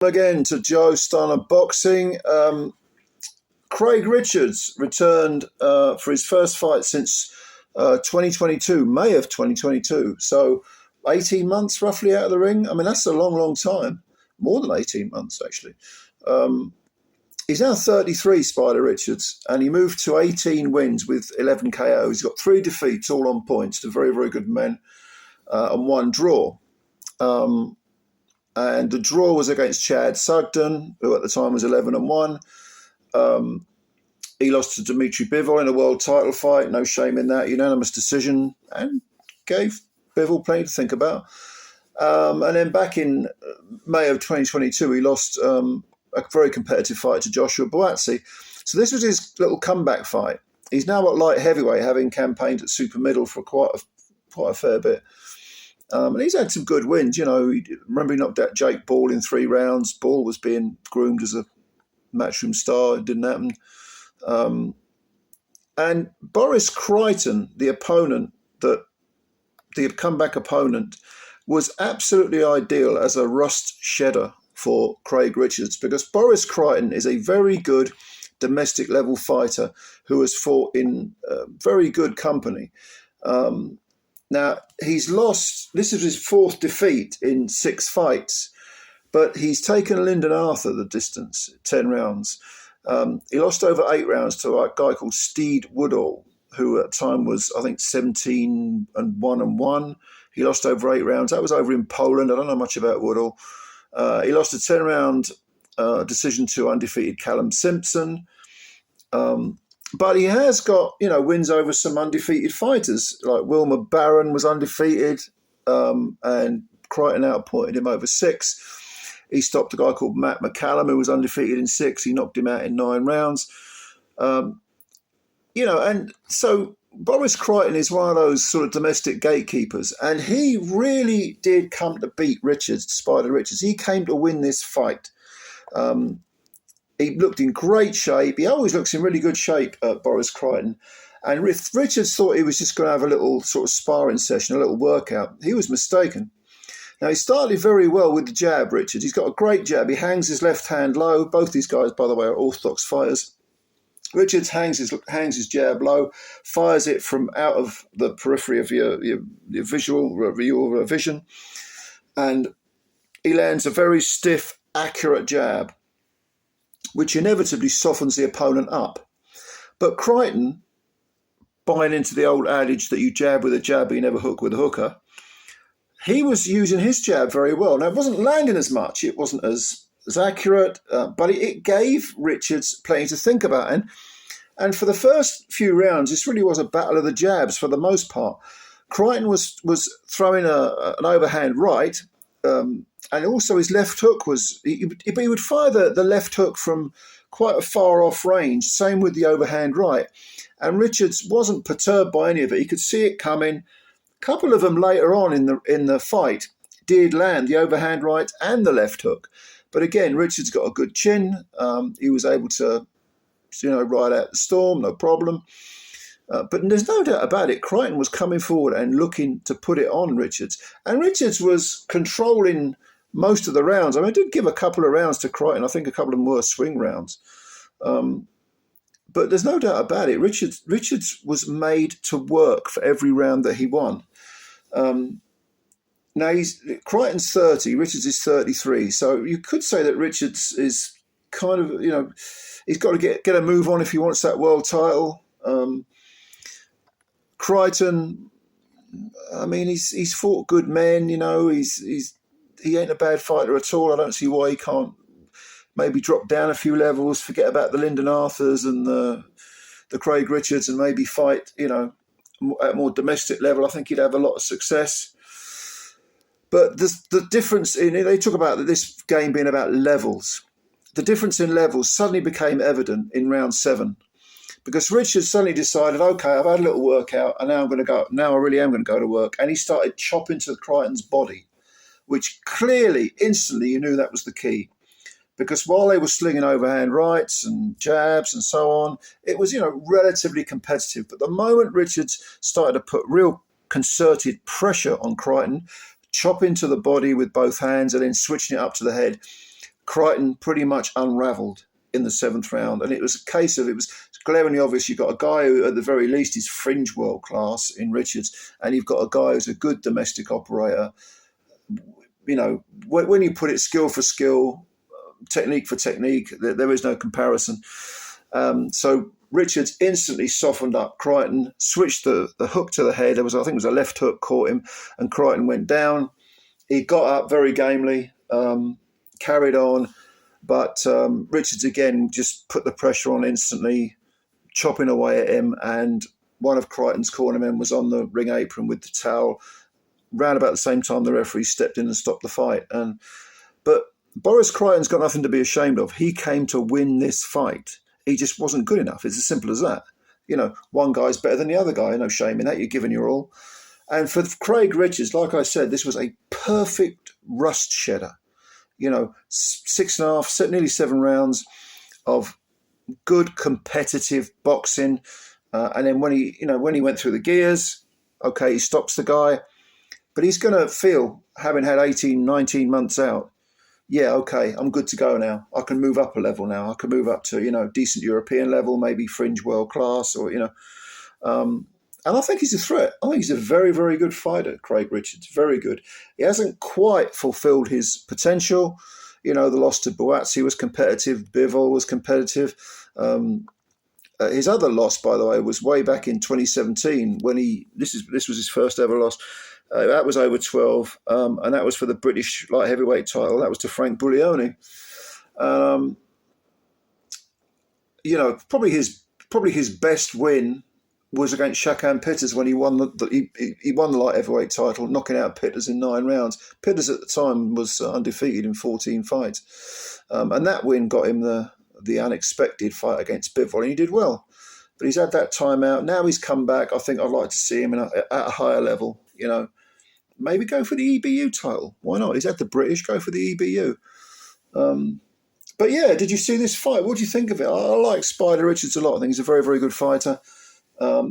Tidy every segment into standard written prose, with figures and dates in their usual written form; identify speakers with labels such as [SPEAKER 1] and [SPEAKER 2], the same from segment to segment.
[SPEAKER 1] Again to Joe Stunner Boxing. Craig Richards returned for his first fight since 2022, May of 2022. So 18 months roughly out of the ring. I mean, that's a long, long time. More than 18 months, actually. He's now 33, Spider Richards, and he moved to 18 wins with 11 KOs. He's got 3 defeats, all on points, to very, very good men, and 1 draw. And the draw was against Chad Sugden, who at the time was 11-1. He lost to Dimitri Bivol in a world title fight. No shame in that. Unanimous decision, and gave Bivol plenty to think about. And then back in May of 2022, he lost a very competitive fight to Joshua Buatsi. So this was his little comeback fight. He's now at light heavyweight, having campaigned at super middle for quite a fair bit. And he's had some good wins. Remember he knocked out Jake Ball in 3 rounds. Ball was being groomed as a matchroom star. It didn't happen. And Boris Crichton, the comeback opponent, was absolutely ideal as a rust shedder for Craig Richards, because Boris Crichton is a very good domestic level fighter who has fought in very good company. Now, he's lost, this is his 4th defeat in 6 fights, but he's taken Lyndon Arthur the distance, 10 rounds. He lost over 8 rounds to a guy called Steed Woodall, who at the time was, I think, 17-1-1. He lost over 8 rounds. That was over in Poland. I don't know much about Woodall. He lost a 10-round decision to undefeated Callum Simpson. But he has got, wins over some undefeated fighters. Like Wilmer Barron was undefeated, and Crichton outpointed him over 6. He stopped a guy called Matt McCallum, who was undefeated in 6. He knocked him out in 9 rounds. And so Boris Crichton is one of those sort of domestic gatekeepers, and he really did come to beat Richards, Spider Richards. He came to win this fight. He looked in great shape. He always looks in really good shape, Boris Crichton. And if Richards thought he was just going to have a little sort of sparring session, a little workout, he was mistaken. Now, he started very well with the jab, Richards. He's got a great jab. He hangs his left hand low. Both these guys, by the way, are orthodox fighters. Richards hangs his jab low, fires it from out of the periphery of your vision, and he lands a very stiff, accurate jab, which inevitably softens the opponent up. But Crichton, buying into the old adage that you jab with a jab, you never hook with a hooker, he was using his jab very well. Now, it wasn't landing as much. It wasn't as accurate, but it gave Richards plenty to think about. And for the first few rounds, this really was a battle of the jabs for the most part. Crichton was throwing an overhand right, and also his left hook was, he would fire the left hook from quite a far off range, same with the overhand right. And Richards wasn't perturbed by any of it. He could see it coming. A couple of them later on in the fight did land the overhand right and the left hook. But again, Richards got a good chin. He was able to, ride out the storm, no problem. But there's no doubt about it. Crichton was coming forward and looking to put it on Richards. And Richards was controlling most of the rounds. I mean, I did give a couple of rounds to Crichton. I think a couple of them were swing rounds. But there's no doubt about it. Richards was made to work for every round that he won. Now, Crichton's 30, Richards is 33. So you could say that Richards is kind of, he's got to get a move on if he wants that world title. Crichton, I mean, he's fought good men, he ain't a bad fighter at all. I don't see why he can't maybe drop down a few levels, forget about the Lyndon Arthurs and the Craig Richards, and maybe fight, at a more domestic level. I think he'd have a lot of success. But the difference they talk about this game being about levels. The difference in levels suddenly became evident in round 7, because Richards suddenly decided, okay, I've had a little workout, and now I'm going to go. Now I really am going to go to work. And he started chopping to Crichton's body, which clearly, instantly, you knew that was the key. Because while they were slinging overhand rights and jabs and so on, it was, relatively competitive. But the moment Richards started to put real concerted pressure on Crichton, chopping to the body with both hands and then switching it up to the head, Crichton pretty much unravelled in the 7th round, and it was a case of, it was glaringly obvious. You've got a guy who, at the very least, is fringe world class in Richards, and you've got a guy who's a good domestic operator. You know, when you put it skill for skill, technique for technique, there is no comparison. So Richards instantly softened up Crichton, switched the hook to the head. I think it was a left hook, caught him, and Crichton went down. He got up very gamely, carried on, but Richards again just put the pressure on instantly, chopping away at him, and one of Crichton's cornermen was on the ring apron with the towel. Round about the same time, the referee stepped in and stopped the fight. But Boris Crichton's got nothing to be ashamed of. He came to win this fight. He just wasn't good enough. It's as simple as that. You know, one guy's better than the other guy. No shame in that. You're giving your all. And for Craig Richards, like I said, this was a perfect rust shedder. You know, 6.5, nearly 7 rounds of good competitive boxing. And then when he went through the gears, okay, he stops the guy. But he's going to feel, having had 18, 19 months out, yeah, okay, I'm good to go now. I can move up a level now. I can move up to, you know, decent European level, maybe fringe world class, or, you know. And I think he's a threat. I think he's a very, very good fighter, Craig Richards. Very good. He hasn't quite fulfilled his potential. You know, the loss to Buatsi was competitive. Bivol was competitive. His other loss, by the way, was way back in 2017 when this was his first ever loss. That was over 12, and that was for the British light heavyweight title. That was to Frank Buglioni. You know, probably his best win was against Shakan Pitters when he won the light heavyweight title, knocking out Pitters in 9 rounds. Pitters at the time was undefeated in 14 fights, and that win got him the unexpected fight against Bivol, and he did well. But he's had that time out. Now he's come back. I think I'd like to see him at a higher level. You know, maybe go for the EBU title. Why not? He's had the British. Go for the EBU. But yeah, did you see this fight? What do you think of it? I like Spider Richards a lot. I think he's a very, very good fighter.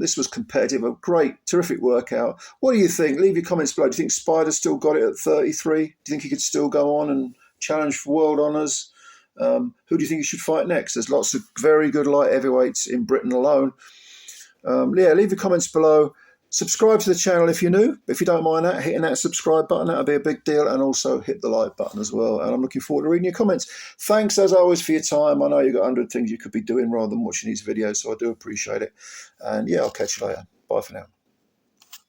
[SPEAKER 1] This was competitive, a great, terrific workout. What do you think? Leave your comments below. Do you think Spider still got it at 33? Do you think he could still go on and challenge for world honours? Who do you think he should fight next? There's lots of very good light heavyweights in Britain alone. Yeah, leave your comments below. Subscribe to the channel if you're new. If you don't mind that, hitting that subscribe button, that would be a big deal. And also hit the like button as well. And I'm looking forward to reading your comments. Thanks, as always, for your time. I know you've got 100 things you could be doing rather than watching these videos, so I do appreciate it. And yeah, I'll catch you later. Bye for now.